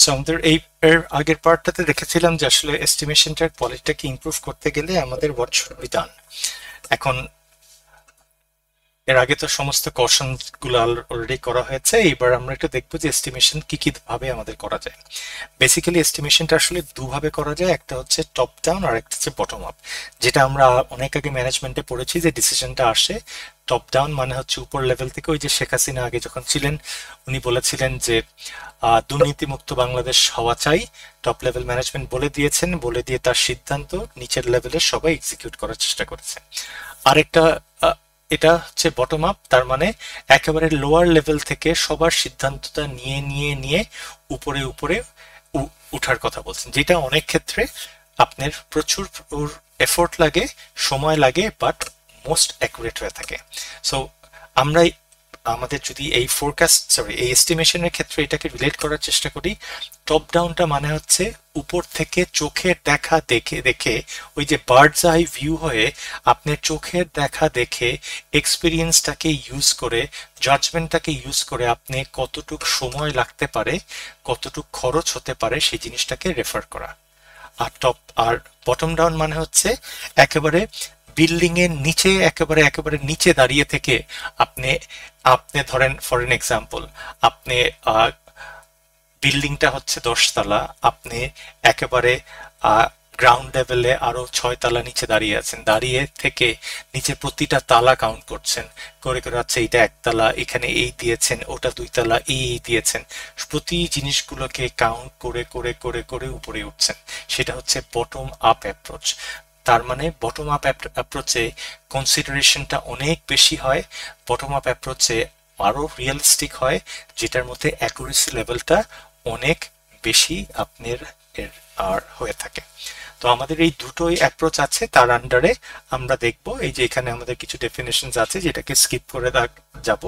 So আমাদের এই এর আগের পার্টটাতে দেখেছিলাম যে আসলে এস্টিমেশনটার কোয়ালিটিটাকে ইমপ্রুভ করতে গেলে আমাদের হোয়াট শুড বি ডান। এখন এর আগে তো সমস্ত কশন গুলো অলরেডি করা হয়েছে, এবার আমরা একটু দেখবো যে এস্টিমেশন কি কি ভাবে আমাদের করা যায়। বেসিক্যালি এস্টিমেশনটা আসলে দুভাবে করা যায়, একটা হচ্ছে টপ ডাউন আর একটা হচ্ছে বটম আপ। যেটা আমরা অনেক আগে ম্যানেজমেন্টে পড়েছি যে ডিসিশনটা আসে টপ ডাউন, মানে হচ্ছে উপর লেভেল থেকে। ওই যে শেখ হাসিনা আগে যখন ছিলেন উনি বলেছিলেন যে দুর্নীতিমুক্ত বাংলাদেশ হওয়া চাই, টপ লেভেল ম্যানেজমেন্ট বলে দিয়েছেন, বলে দিয়ে তার সিদ্ধান্ত নিচের লেভেলের সবাই এক্সিকিউট করার চেষ্টা করেছে। আরেকটা এটা হচ্ছে বটম আপ, তার মানে একেবারে লোয়ার লেভেল থেকে সবার সিদ্ধান্তটা নিয়ে নিয়ে নিয়ে উপরে উপরে উঠার কথা বলছেন, যেটা অনেক ক্ষেত্রে আপনার প্রচুর এফোর্ট লাগে, সময় লাগে, বাট মোস্ট অ্যাকুরেট হয়ে থাকে। সো আমরা আমাদের যদি এই এস্টিমেশনের ক্ষেত্রে এটাকে রিলেট করার চেষ্টা করি, টপ ডাউনটা মানে হচ্ছে উপর থেকে চোখের দেখা দেখে দেখে, ওই যে বার্ডস আই ভিউ হয়ে আপনার চোখের দেখা দেখে এক্সপিরিয়েন্সটাকে ইউজ করে, জাজমেন্টটাকে ইউজ করে আপনি কতটুক সময় লাগতে পারে, কতটুক খরচ হতে পারে সেই জিনিসটাকে রেফার করা। আর বটম ডাউন মানে হচ্ছে একেবারে বিল্ডিং এর নিচে, একেবারে একেবারে নিচে দাঁড়িয়ে থেকে আপনি আপনি ধরেন ফর এন এক্সাম্পল, আপনি বিল্ডিংটা হচ্ছে 10 তলা, আপনি একেবারে গ্রাউন্ড লেভেলে আরো 6 তলা নিচে দাঁড়িয়ে আছেন, দাঁড়িয়ে থেকে নিচে প্রতিটা তালা কাউন্ট করছেন, করে করে হচ্ছে এটা 1 তলা, এখানে এই দিয়েছেন, ওটা 2 তলা, এই দিয়েছেন, প্রতি জিনিসগুলোকে কাউন্ট করে করে করে করে উপরে উঠছেন। সেটা হচ্ছে বটম আপ অ্যাপ্রোচ। তার মানে বটম আপ অ্যাপ্রোচে কনসিডারেশনটা অনেক বেশি হয়, বটম আপ অ্যাপ্রোচে আরো রিয়েলিস্টিক হয়, যেটার মধ্যে অ্যাকুরেসি লেভেলটা অনেক বেশি আপনার এর আর হয়ে থাকে। তো আমাদের এই দুটোই অ্যাপ্রোচ আছে, তার আন্ডারে আমরা দেখব এই যে এখানে আমাদের কিছু ডেফিনেশনস আছে যেটাকে স্কিপ করে যাব।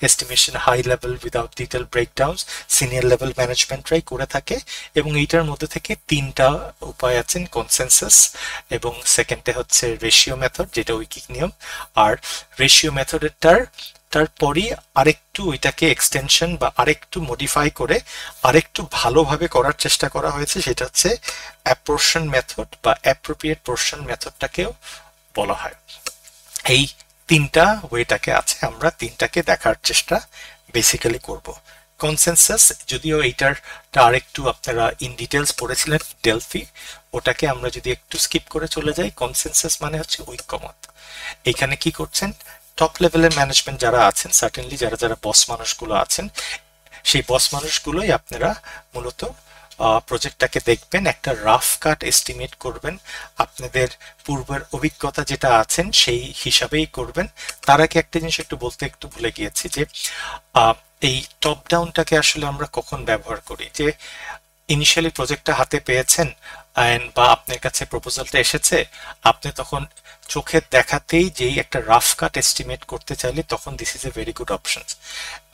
Estimation high level without detail breakdowns senior level ম্যানেজমেন্টরাই করে থাকে, এবং এইটার মধ্যে থেকে 3টা উপায় আছেন, কনসেনসাস, এবং সেকেন্ডে হচ্ছে রেশিও মেথড যেটা ঐকিক নিয়ম। আর রেশিও মেথডেরটার তারপরই আরেকটু ওইটাকে এক্সটেনশন বা আরেকটু মডিফাই করে আরেকটু ভালোভাবে করার চেষ্টা করা হয়েছে, সেটা হচ্ছে অ্যাপ্রোর্শন মেথড বা অ্যাপ্রোপ্রিয়েট পোর্শন মেথডটাকেও বলা হয়। এই 3টা ওয়েটাকে আছে, আমরা 3টাকে দেখার চেষ্টা বেসিক্যালি করব। কনসেনসাস, যদিও এইটারটা আরেকটু আপনারা ইন ডিটেলস পড়েছিলেন ডেলফি, ওটাকে আমরা যদি একটু স্কিপ করে চলে যাই, কনসেনসাস মানে হচ্ছে ঐক্যমত। এখানে কি করছেন, টপ লেভেলের ম্যানেজমেন্ট যারা আছেন, সার্টেনলি যারা যারা বস মানুষগুলো আছেন, সেই বস মানুষগুলোই আপনারা মূলত প্রজেক্টটাকে দেখবেন, একটা রাফ কাট এস্টিমেট করবেন, আপনাদের পূর্বের অভিজ্ঞতা যেটা আছেন সেই হিসাবেই করবেন। তার আগে একটা জিনিস একটু বলতে একটু ভুলে গিয়েছি যে এই টপ ডাউনটাকে আসলে আমরা কখন ব্যবহার করি, যে ইনিশিয়ালি প্রজেক্টটা হাতে পেয়েছেন বা আপনার কাছে প্রপোজালটা এসেছে, আপনি তখন চোখের দেখাতেই যেই একটা রাফ কাট এস্টিমেট করতে চাইলে তখন this is a very good option.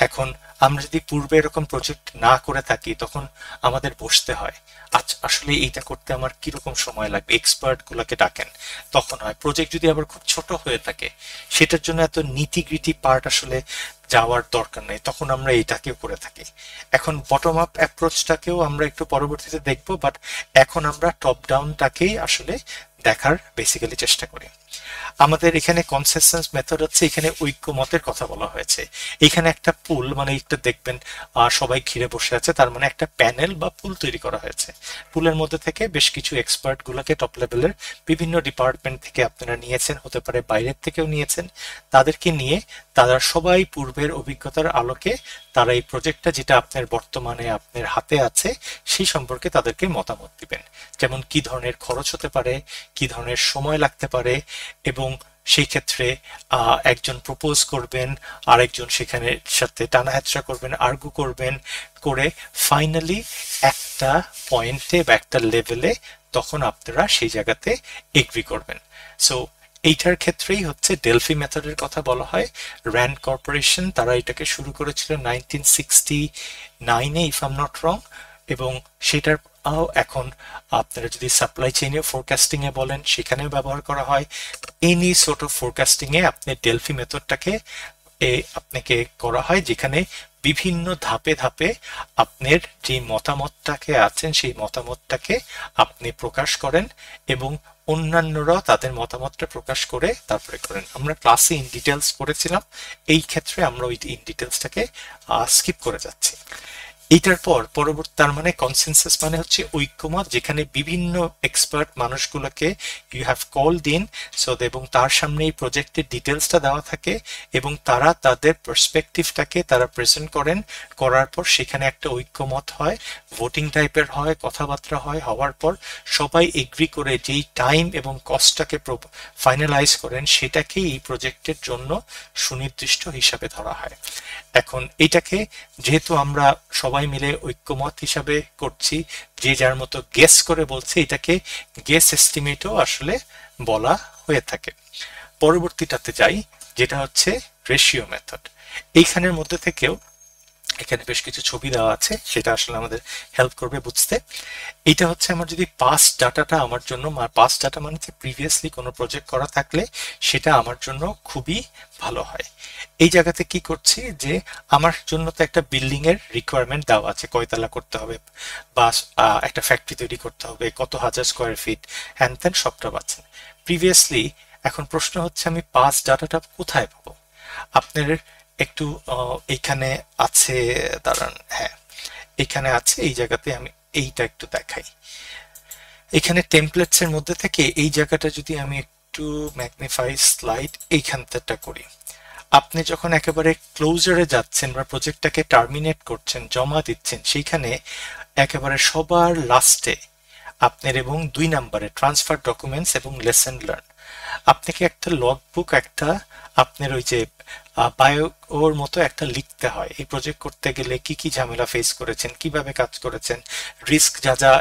এখন আমরা যদি পূর্বে এরকম প্রজেক্ট না করে থাকি তখন আমাদের বসতে হয়, আচ্ছা আসলে এইটা করতে আমার কিরকম সময় লাগবে, এক্সপার্ট গুলাকে ডাকেন, তখন হয়। প্রজেক্ট যদি আবার খুব ছোট হয়ে থাকে সেটার জন্য এত নিটিগ্রিটি পার্ট আসলে যাওয়ার দরকার নেই, তখন আমরা এইটাকেও করে থাকি। এখন বটম আপ অ্যাপ্রোচটাকেও আমরা একটু পরবর্তীতে দেখব, বাট এখন আমরা টপ ডাউনটাকেই আসলে দেখার বেসিক্যালি চেষ্টা করি। আমাদের এখানে কনসেনসাস মেথড হচ্ছে, এখানে ঐক্যমতের কথা বলা হয়েছে। এখানে একটা পুল, মানে একটা দেখবেন সবাই ঘিরে বসে আছে, তার মানে একটা প্যানেল বা পুল তৈরি করা হয়েছে। পুলের মধ্যে থেকে বেশ কিছু এক্সপার্ট গুলোকে টপ লেভেলের বিভিন্ন ডিপার্টমেন্ট থেকে আপনারা নিয়েছেন, হতে পারে বাইরের থেকেও নিয়েছেন, তাদেরকে নিয়ে তারা সবাই পূর্বের অভিজ্ঞতার আলোকে তারা এই প্রজেক্টটা যেটা আপনার বর্তমানে আপনার হাতে আছে সেই সম্পর্কে তাদেরকে মতামত দিবেন, যেমন কি ধরনের খরচ হতে পারে, কি ধরনের সময় লাগতে পারে, এবং সেই ক্ষেত্রে একজন প্রপোজ করবেন, আরেকজন সেখানে সাথে টানা হেচড়া করবেন, আর্গু করবেন, করে ফাইনালি একটা পয়েন্টে বা একটা লেভেলে তখন আপনারা সেই জায়গাতে এগ্রি করবেন। সো এইটার ক্ষেত্রেই হচ্ছে ডেলফি মেথডের কথা বলা হয়। র্যান্ড কর্পোরেশন তারা এটাকে শুরু করেছিল 1969-এ if I am not wrong, এবং সেটার এখন আপনারা যদি সাপ্লাই চেইনে ফোরকাস্টিং এ বলেন সেখানেও ব্যবহার করা হয়। এনি সর্ট অফ ফোরকাস্টিং এ আপনি ডেলফি মেথডটাকে আপনাকে করা হয়, যেখানে বিভিন্ন ধাপে ধাপে আপনার যে মতামতটাকে আছেন সেই মতামতটাকে আপনি প্রকাশ করেন এবং অন্যান্যরাও তাদের মতামতটা প্রকাশ করে তারপরে করেন। আমরা ক্লাসে ইন ডিটেলস করেছিলাম, এই ক্ষেত্রে আমরা ওই ইন ডিটেলসটাকে স্কিপ করে যাচ্ছি। এইটার পরবর্তী তার মানে কনসেনসাস মানে হচ্ছে ঐক্যমত, যেখানে বিভিন্ন এক্সপার্ট মানুষগুলোকে you have called in so, এবং তার সামনে এই প্রজেক্টের ডিটেলসটা দেওয়া থাকে এবং তারা তাদের পার্সপেক্টিভটাকে তারা প্রেজেন্ট করেন, করার পর সেখানে একটা ঐক্যমত হয়, ভোটিং টাইপের হয়, কথাবার্তা হয়, হওয়ার পর সবাই এগ্রি করে যেই টাইম এবং কস্টটাকে ফাইনালাইজ করেন সেটাকেই এই প্রজেক্টের জন্য সুনির্দিষ্ট হিসাবে ধরা হয়। এখন এটাকে যেহেতু আমরা সবাই মিলে ঐক্যমত হিসাবে করছি, যে যার মতো গেস করে বলছে, এটাকে গেস এস্টিমেটও আসলে বলা হয়ে থাকে। পরবর্তীটাতে যাই, যেটা হচ্ছে রেশিও মেথড। এইখানের মধ্যে থেকেও এখানে বেশ কিছু ছবি দেওয়া আছে, সেটা আসলে আমাদের হেল্প করবে বুঝতে। এটা হচ্ছে আমার যদি পাস্ট ডাটাটা আমার জন্য, পাস্ট ডাটা মানে প্রিভিয়াসলি কোনো প্রজেক্ট করা থাকলে সেটা আমার জন্য খুবই ভালো হয়। এই জায়গাতে কি করছি যে আমার জন্য তো একটা বিল্ডিং এর রিকোয়ারমেন্ট দেওয়া আছে, কয়তলা করতে হবে বা একটা ফ্যাক্টরি তৈরি করতে হবে, কত হাজার স্কোয়ার ফিট, হ্যান ত্যান সবটা পাচ্ছেন প্রিভিয়াসলি। এখন প্রশ্ন হচ্ছে আমি পাস্ট ডাটাটা কোথায় পাবো? আপনার একটু এইখানে আছে, দাঁড়ান, হ্যাঁ এখানে আছে, এই জায়গাতে আমি এইটা একটু দেখাই। এখানে টেমপ্লেটস এর মধ্যে থেকে এই জায়গাটা যদি আমি একটু ম্যাগনিফাই স্লাইড এইখানটা করি, আপনি যখন একেবারে ক্লোজারে যাচ্ছেন বা প্রজেক্টটাকে টার্মিনেট করছেন, জমা দিচ্ছেন, সেইখানে একেবারে সবার লাস্টে আপনার এবং 2 নম্বরে ট্রান্সফার ডকুমেন্টস এবং লেসন লার্ন, আপনাকে একটা লগ বুক, একটা আপনার ওই যে বায়ো ওর মতো একটা লিখতে হয়। এই প্রজেক্ট করতে গেলে কি কি ঝামেলা ফেস করেছেন, কিভাবে কাজ করেছেন, রিস্ক যা যা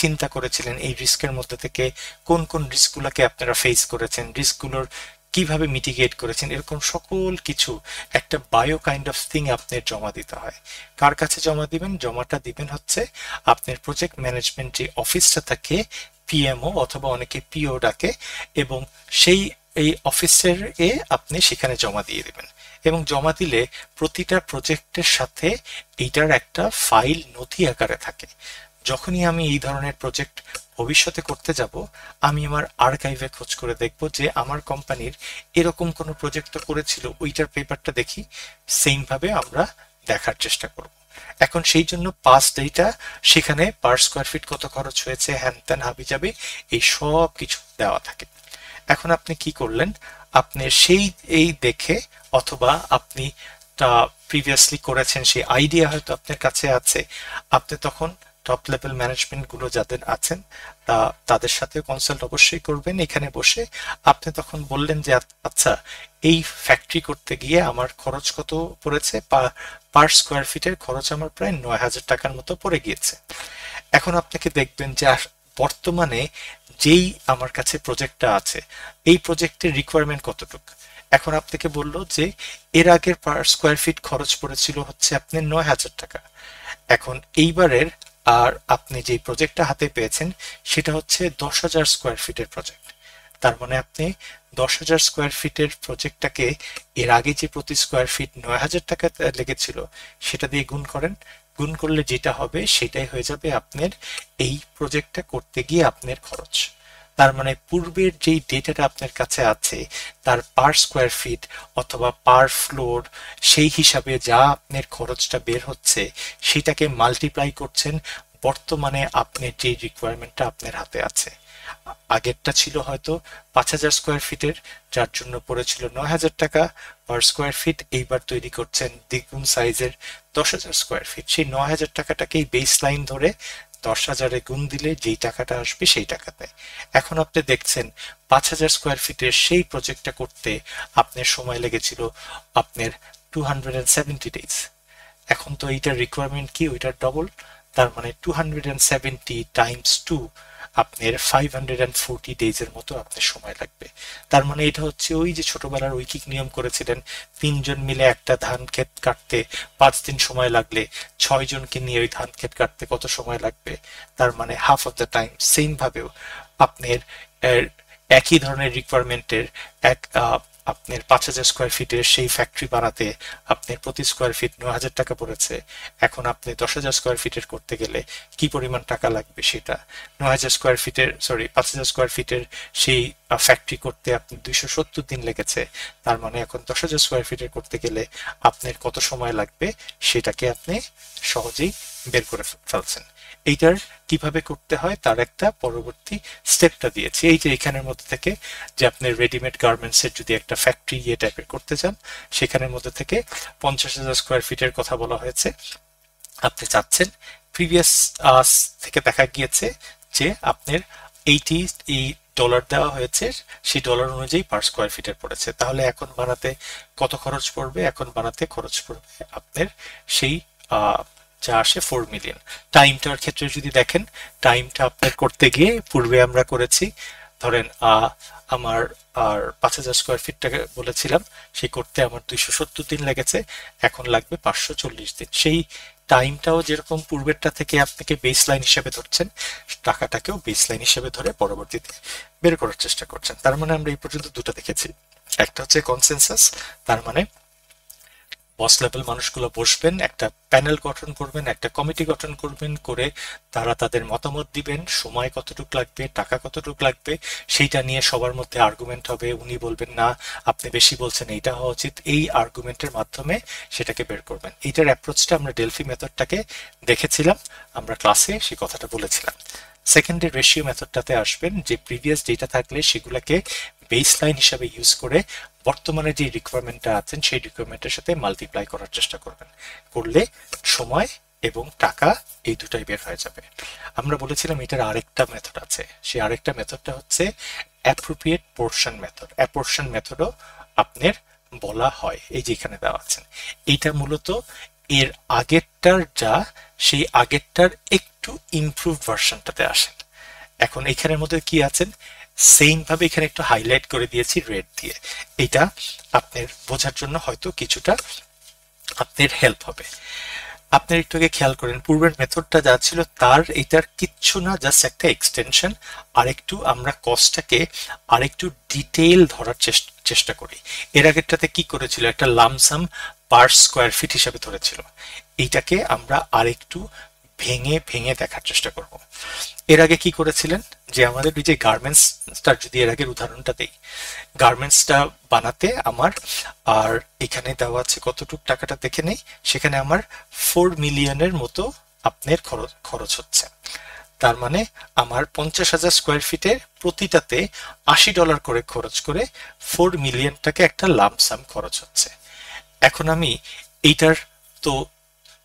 চিন্তা করেছিলেন, এই রিস্কের মধ্যে থেকে কোন কোন রিস্কগুলোকে আপনারা ফেস করেছেন, রিস্কগুলোর কিভাবে মিটিগেট করেছেন, এরকম সকল কিছু একটা বায়ো কাইন্ড অফ থিং আপনার জমা দিতে হয়। কার কাছে জমা দিবেন? জমাটা দিবেন হচ্ছে আপনার প্রজেক্ট ম্যানেজমেন্ট যে অফিসটা থাকে, পিএমও অথবা অনেকে পিও ডাকে, এবং সেই এই অফিসের আপনি সেখানে জমা দিয়ে দিবেন। এবং জমা দিলে প্রতিটা প্রজেক্টের সাথে এইটার একটা ফাইল নথি আকারে থাকে। যখনই আমি এই ধরনের প্রজেক্ট ভবিষ্যতে করতে যাব, আমি আমার আর্কাইভে খোঁজ করে দেখব যে আমার কোম্পানির এরকম কোনো প্রজেক্ট করেছিল, ওইটার পেপারটা দেখি, সেম ভাবে আমরা দেখার চেষ্টা করব। এখন সেই জন্য পাস ডেটা, সেখানে পার স্কোয়ার ফিট কত খরচ হয়েছে, হ্যান ত্যান হাবি যাবে, এই সব কিছু দেওয়া থাকে। এখন আপনি কি করলেন, আপনি সেই এই দেখে, অথবা আপনি প্রিভিয়াসলি করেছেন, সেই আইডিয়া হয়তো আপনার কাছে আছে, আপনি তখন টপ লেভেল ম্যানেজমেন্ট গুলো যাদের আছেন তাদের সাথে কনসাল্ট অবশ্যই করবেন। এখানে বসে আপনি তখন বললেন যে আচ্ছা, এই ফ্যাক্টরি করতে গিয়ে আমার খরচ কত পড়েছে, পার স্কোয়ার ফিটের খরচ আমার প্রায় 9,000 টাকার মতো পড়ে গিয়েছে। এখন আপনাকে দেখবেন যে বর্তমানে যেই আমার কাছে প্রজেক্টটা আছে, এই প্রজেক্টের রিকোয়ারমেন্ট কতটুকু। এখন আপনাকে বললো যে এর আগের পার স্কোয়ার ফিট খরচ পড়েছিল হচ্ছে আপনার 9,000 টাকা। এখন এইবারের আর আপনি যে প্রজেক্টটা হাতে পেয়েছেন সেটা হচ্ছে 10,000 স্কোয়ার ফিটের প্রজেক্ট। তার মানে আপনি 10,000 স্কোয়ার ফিটের প্রজেক্টটাকে এর আগে যে প্রতি স্কোয়ার ফিট 9,000 টাকা লেগেছিল সেটা দিয়ে গুণ করেন। গুণ করলে যেটা হবে সেটাই হয়ে যাবে আপনার এই প্রজেক্টটা করতে গিয়ে আপনার খরচ। তার মানে পূর্বের যেই ডেটাটা আপনার কাছে আছে তার পার স্কোয়ার ফিট অথবা পার ফ্লোর, সেই হিসাবে যা আপনার খরচটা বের হচ্ছে সেটাকে মাল্টিপ্লাই করছেন বর্তমানে আপনার যে রিকোয়ারমেন্টটা আপনার হাতে আছে। আগেরটা ছিল হয়তো 5,000 স্কোয়ার ফিটের, যার জন্য পড়েছিল 9,000 টাকা পার স্কোয়ার ফিট। এইবার তৈরি করছেন দ্বিগুণ সাইজের 10,000 স্কোয়ার ফিট, সেই 9,000 টাকাটাকেই বেস লাইন ধরে 10,000-এ গুণ দিলে যেই টাকাটা আসবে সেই টাকাতে। এখন আপনি দেখছেন 5,000 স্কোয়ার ফিটের সেই প্রজেক্টটা করতে আপনার সময় লেগেছিল আপনার 270 ডেজ। এখন তো এইটার রিকোয়ারমেন্ট কি, ওইটার ডবল, তার মানে 270 টাইমস 2, আপনার 540 ডেজের মতো আপনার সময় লাগবে। তার মানে এটা হচ্ছে ওই যে ছোটবেলার ঐকিক নিয়ম করেছিলেন, 3 জন মিলে একটা ধান ক্ষেত কাটতে 5 দিন সময় লাগলে 6 জনকে নিয়ে ওই ধান ক্ষেত কাটতে কত সময় লাগবে, তার মানে half of the time. Same ভাবেও আপনার একই ধরনের রিকোয়ারমেন্টের আপনার 5,000 স্কোয়ার ফিটের সেই ফ্যাক্টরি বানাতে আপনার প্রতি স্কোয়ার ফিট 9,000 টাকা পড়েছে। এখন আপনি 10,000 স্কোয়ার ফিটের করতে গেলে কি পরিমাণ টাকা লাগবে সেটা 9,000 স্কোয়ার ফিটের 5,000 স্কোয়ার ফিটের সেই ফ্যাক্টরি করতে আপনি 270 দিন লেগেছে। তার মানে এখন 10,000 স্কোয়ার ফিটের করতে গেলে আপনার কত সময় লাগবে সেটাকে আপনি সহজেই বের করে ফেলছেন। এইটার কিভাবে করতে হয় তার একটা পরবর্তী স্টেপটা দিয়েছি। এই যে এখানের মধ্যে থেকে যে আপনি রেডিমেড গার্মেন্টস এর যদি একটা ফ্যাক্টরি ইয়ে টাইপের করতে চান, সেখানের মধ্যে থেকে 50,000 স্কোয়ার ফিটের কথা বলা হয়েছে। আপনি চাচ্ছেন প্রিভিয়াস থেকে দেখা গিয়েছে যে আপনার এই ডলার দেওয়া হয়েছে, সেই ডলার অনুযায়ী পার স্কোয়ার ফিটের পড়েছে। তাহলে এখন বানাতে কত খরচ পড়বে? এখন বানাতে খরচ পড়বে আপনার সেই যা আসে 4 মিলিয়ন। টাইমটার ক্ষেত্রে যদি দেখেন, টাইমটা আপনার করতে গিয়ে পূর্বে আমরা করেছি ধরেন আমার আর 5,000 স্কোয়ার ফিটটাকে বলেছিলাম সেই করতে আমার 270 দিন লেগেছে, এখন লাগবে 540 দিন। সেই টাইমটাও যেরকম পূর্বেরটা থেকে আপনাকে বেস লাইন হিসেবে ধরছেন, টাকাটাকেও বেস লাইন হিসেবে ধরে পরবর্তীতে বের করার চেষ্টা করছেন। তার মানে আমরা এই পর্যন্ত দুটো দেখেছি। একটা হচ্ছে কনসেনসাস, তার মানে বস লেভেল মানুষগুলো বসবেন, একটা প্যানেল গঠন করবেন, একটা কমিটি গঠন করবেন, করে তারা তাদের মতামত দিবেন, সময় কতটুক লাগবে, টাকা কতটুক লাগবে, সেইটা নিয়ে সবার মধ্যে আর্গুমেন্ট হবে। উনি বলবেন না আপনি বেশি বলছেন, এইটা হওয়া উচিত, এই আর্গুমেন্টের মাধ্যমে সেটাকে বের করবেন। এইটার অ্যাপ্রোচটা আমরা ডেলফি মেথডটাকে দেখেছিলাম, আমরা ক্লাসে সেই কথাটা বলেছিলাম। সেকেন্ডে রেশিও মেথডটাতে আসবেন, যে প্রিভিয়াস ডেটা থাকলে সেগুলোকে বেস লাইন হিসাবে ইউজ করে বর্তমানে যে রিকোয়ারমেন্টটা আছেন সেই রিকোয়ারমেন্টের সাথে মাল্টিপ্লাই করার চেষ্টা করবেন। করলে সময় এবং টাকা এই দুটাই বের হয়ে যাবে। আমরা বলেছিলাম এটার আরেকটা মেথড আছে, সেই আরেকটা মেথডটা হচ্ছে অ্যাপ্রোপ্রিয়েট পোর্শন মেথড। অ্যাপোর্শন মেথডও আপনার বলা হয়, এই যে এখানে দেওয়া আছেন। এইটা মূলত এর আগেরটার যা, সেই আগেরটার একটু ইমপ্রুভ ভার্সনটাতে আসেন। এখন এখানের মধ্যে কি আছেন, সেম ভাবে এখানে একটু হাইলাইট করে দিয়েছি রেড দিয়ে। এটা আপনার বোঝার জন্য হয়তো কিছুটা আপনার হেল্প হবে। আপনার একটু আগে খেয়াল করেন পূর্বের মেথডটা যা ছিল তার এটার কিচ্ছু না, জাস্ট একটা এক্সটেনশন। আরেকটু আমরা কস্টটাকে আরেকটু ডিটেইল ধরার চেষ্টা করি। এর আগেরটাতে কি করেছিল, একটা লামসাম পার স্কোয়ার ফিট হিসাবে ধরেছিল। এইটাকে আমরা আরেকটু ভেঙে ভেঙে দেখার চেষ্টা করব। এর আগে কি করেছিলেন, যে আমাদের যে গার্মেন্টসটার যদি এর আগের উদাহরণটা দেই, গার্মেন্টসটা বানাতে আমার, আর এখানে দেওয়া আছে কতটুক টাকাটা দেখে নেই, সেখানে আমার 4 মিলিয়নের মতো আপনার খরচ হচ্ছে। তার মানে আমার 50,000 স্কোয়ার ফিটের প্রতিটাতে $80 করে খরচ করে 4 মিলিয়নটাকে একটা লামসাম খরচ হচ্ছে। এখন আমি এইটার তো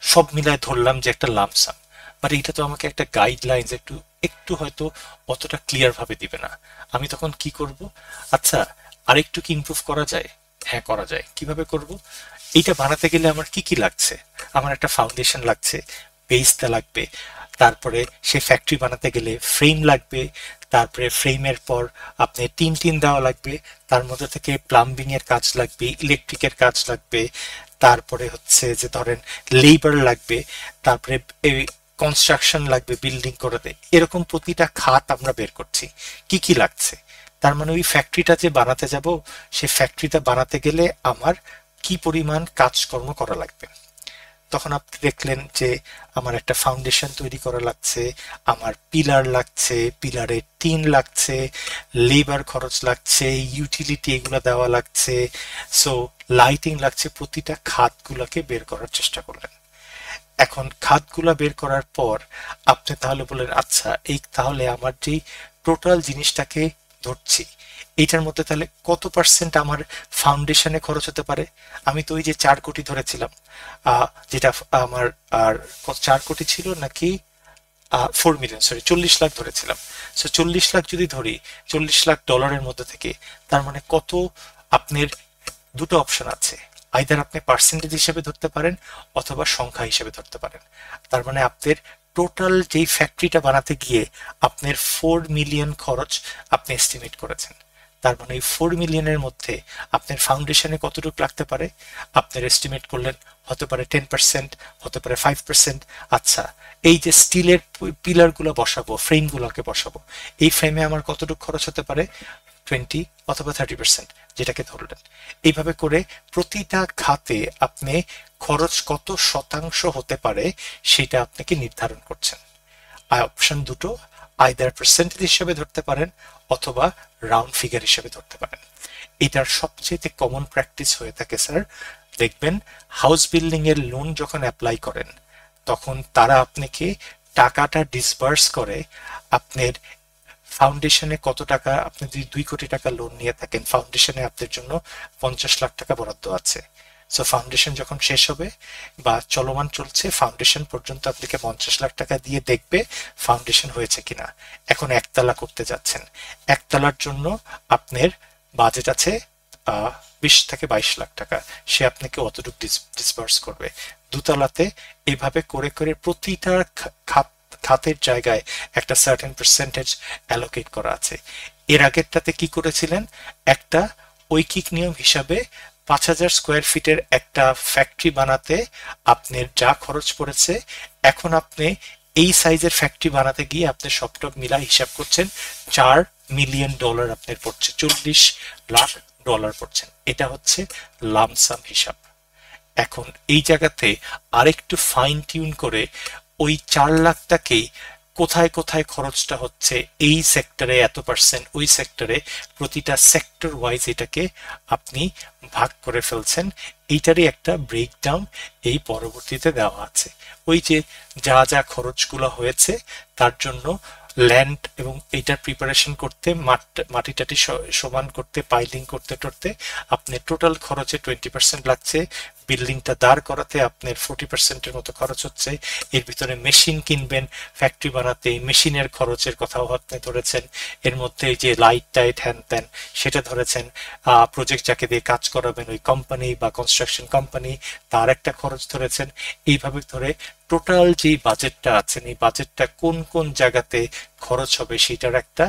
সব মিলায় ধরলাম যে একটা লামসাম, বাট এটা তো আমাকে একটা গাইডলাইন্স একটু একটু হয়তো অতটা ক্লিয়ার ভাবে দিবে না। আমি তখন কি করব, আচ্ছা আরেকটু কি ইমপ্রুভ করা যায়? হ্যাঁ করা যায়। কিভাবে করব? এইটা বানাতে গেলে আমার কি কি লাগছে? আমার একটা ফাউন্ডেশন লাগছে, বেসটা লাগবে, তারপরে সে ফ্যাক্টরি বানাতে গেলে ফ্রেম লাগবে, তারপরে ফ্রেমের পর আপনি টিন দেওয়া লাগবে, তার মধ্যে থেকে প্লাম্বিং এর কাজ লাগবে, ইলেকট্রিকের কাজ লাগবে, তারপরে হচ্ছে যে ধরেন লেবার লাগবে, তারপরে কনস্ট্রাকশন লাগবে বিল্ডিং করতে। এরকম প্রতিটা খাত আমরা বের করছি কি কি লাগছে। তার মানে ওই ফ্যাক্টরিটা যে বানাতে যাব, সেই ফ্যাক্টরিটা বানাতে গেলে আমার কি পরিমাণ কাজকর্ম করা লাগবে। তখন আপনি দেখলেন যে আমার একটা ফাউন্ডেশন তৈরি করা লাগছে, আমার পিলার লাগছে, পিলারে টিন লাগছে, লেবার খরচ লাগছে, ইউটিলিটি এগুলো দেওয়া লাগছে, সো লাইটিং লাগছে। প্রতিটা খাতগুলোকে বের করার চেষ্টা করলেন। এখন খাতগুলা বের করার পর আপনি তাহলে বললেন আচ্ছা এই তাহলে আমার যে টোটাল জিনিসটাকে ধরছি, এইটার মধ্যে তাহলে কত পার্সেন্ট আমার ফাউন্ডেশনে খরচ হতে পারে। আমি তো ওই যে 4 কোটি ধরেছিলাম, যেটা আমার আর 4 কোটি ছিল নাকি 4 মিলিয়ন, সরি 40 লাখ ধরেছিলাম। সো 40 লাখ যদি ধরি, 40 লাখ ডলারের মধ্যে থেকে, তার মানে কত, আপনার দুটো অপশন আছে, আইদার আপনি পার্সেন্টেজ হিসেবে ধরতে পারেন অথবা সংখ্যা হিসেবে ধরতে পারেন। তার মানে আপনার টোটাল যেই ফ্যাক্টরিটা বানাতে গিয়ে আপনার 4 মিলিয়ন খরচ আপনি এস্টিমেট করেছেন। তার মানে এই 4 মিলিয়নের মধ্যে আপনার ফাউন্ডেশনে কতটুকু লাগতে পারে আপনার এস্টিমেট করলেন, হতে পারে 10%, হতে পারে 5%। আচ্ছা এই যে স্টিলের পিলারগুলো বসাবো, ফ্রেমগুলোকে বসাবো, এই ফ্রেমে আমার কতটুকু খরচ হতে পারে? 20 অথবা 30%, যেটাকে ধরলেন। এইভাবে করে প্রতিটা খাতে আপনি খরচ কত শতাংশ হতে পারে সেটা আপনাকে নির্ধারণ করছেন। অপশন দুটো, আইদার পার্সেন্টেজ হিসেবে ধরতে পারেন অথবা রাউন্ড ফিগার হিসেবে ধরতে পারেন। এটার সবচেয়ে কমন প্র্যাকটিস হয়ে থাকে স্যার, দেখবেন হাউস বিল্ডিং এর লোন যখন অ্যাপ্লাই করেন তখন তারা আপনাকে টাকাটা ডিসবার্স করে আপনার ফাউন্ডেশনে কত টাকা, আপনি যদি 2 কোটি টাকা লোন নিয়ে থাকেন, ফাউন্ডেশনে আপনার জন্য 50 লাখ টাকা বরাদ্দ আছে। সো ফাউন্ডেশন যখন শেষ হবে বা চলমান চলছে, ফাউন্ডেশন পর্যন্ত আপনাকে 50 লাখ টাকা দিয়ে দেখবে ফাউন্ডেশন হয়েছে কিনা। এখন একতলা করতে যাচ্ছেন, একতলার জন্য আপনার বাজেট আছে 20 থেকে 22 লাখ টাকা, সে আপনাকে অতটুকু ডিসবার্স করবে। দুতলাতে এভাবে করে করে প্রতিটা খাতের জায়গায় একটা সার্টেন পার্সেন্টেজ অ্যালোকেট করা আছে। এর আগেরটাতে কি করেছিলেন, একটা ঐকিক নিয়ম হিসাবে 5,000 স্কোয়ার ফিটের একটা ফ্যাক্টরি বানাতে আপনার যা খরচ পড়েছে, এখন আপনি এই সাইজের ফ্যাক্টরি বানাতে গিয়ে আপনি সবটক মিলা হিসাব করছেন $4 মিলিয়ন আপনার পড়ছে, $40 লাখ পড়ছেন। এটা হচ্ছে লামসাম হিসাব। এখন এই জায়গাতে আরেকটু ফাইন টিউন করে ওই 4 লাখটাকেই কোথায় কোথায় খরচটা হচ্ছে, এই সেক্টরে এত পার্সেন্ট, ওই সেক্টরে, প্রতিটা সেক্টর ওয়াইজ এটাকে আপনি ভাগ করে ফেলছেন। এইটারই একটা ব্রেকডাউন এই পরবর্তীতে দেওয়া আছে। ওই যে যা যা খরচগুলো হয়েছে তার জন্য ল্যান্ড এবং এটার প্রিপারেশন করতে, মাটি টাটি সমান করতে, পাইলিং করতে টরতে আপনার টোটাল খরচে 20% লাগছে। বিল্ডিংটা দাঁড় করাতে আপনার 40%-এর মতো খরচ হচ্ছে। এর ভিতরে মেশিন কিনবেন ফ্যাক্টরি বানাতে, মেশিনের খরচের কথাও আপনি ধরেছেন। এর মধ্যে যে লাইট টাইট হ্যান ত্যান সেটা ধরেছেন। প্রজেক্ট যাকে দিয়ে কাজ করাবেন ওই কোম্পানি বা কনস্ট্রাকশন কোম্পানি, তার একটা খরচ ধরেছেন। এইভাবে ধরে টোটাল যে বাজেটটা আছেন, এই বাজেটটা কোন কোন জায়গাতে খরচ হবে সেটার একটা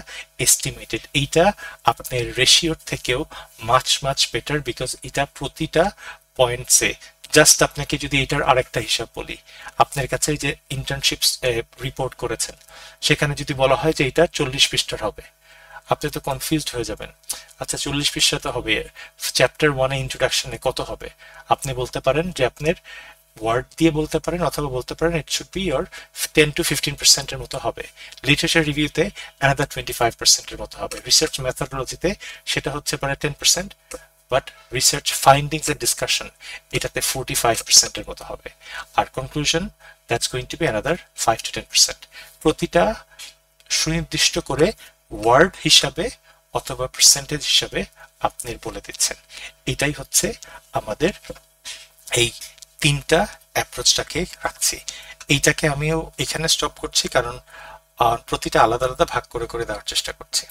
এস্টিমেটেড। এইটা আপনার রেশিওর থেকেও মাচ বেটার, বিকজ এটা প্রতিটা পয়েন্টসে। জাস্ট আপনাকে যদি এটার আরেকটা হিসাব বলি, আপনার কাছে যে ইন্টার্নশিপ রিপোর্ট করেছেন সেখানে যদি বলা হয় যে এটা 40 পৃষ্ঠার হবে, আপনি তো কনফিউজড হয়ে যাবেন। আচ্ছা 40 পৃষ্ঠা তো হবে, চ্যাপ্টার 1-এ ইন্ট্রোডাকশনে কত হবে? আপনি বলতে পারেন যে আপনার ওয়ার্ড দিয়ে বলতে পারেন, অথবা বলতে পারেন it should be your 10 to 15%-এর মতো হবে। লিটারেচার রিভিউতে অ্যানাদার 25%-এর মতো হবে। রিসার্চ মেথোডোলজিতে সেটা হচ্ছে পারে 10%, but research findings and discussion এটাতে 45%-এর মতো হবে। আর conclusion, that's going to be another 5 to 10%। প্রতিটা সুনির্দিষ্ট করে ওয়ার্ড হিসাবে অথবা পার্সেন্টেজ হিসাবে আপনি বলে দিচ্ছেন। এটাই হচ্ছে আমাদের এই তিনটা অ্যাপ্রোচটাকে রাখছি। এইটাকে আমিও এখানে স্টপ করছি, কারণ প্রতিটা আলাদা আলাদা ভাগ করে করে দেওয়ার চেষ্টা করছি।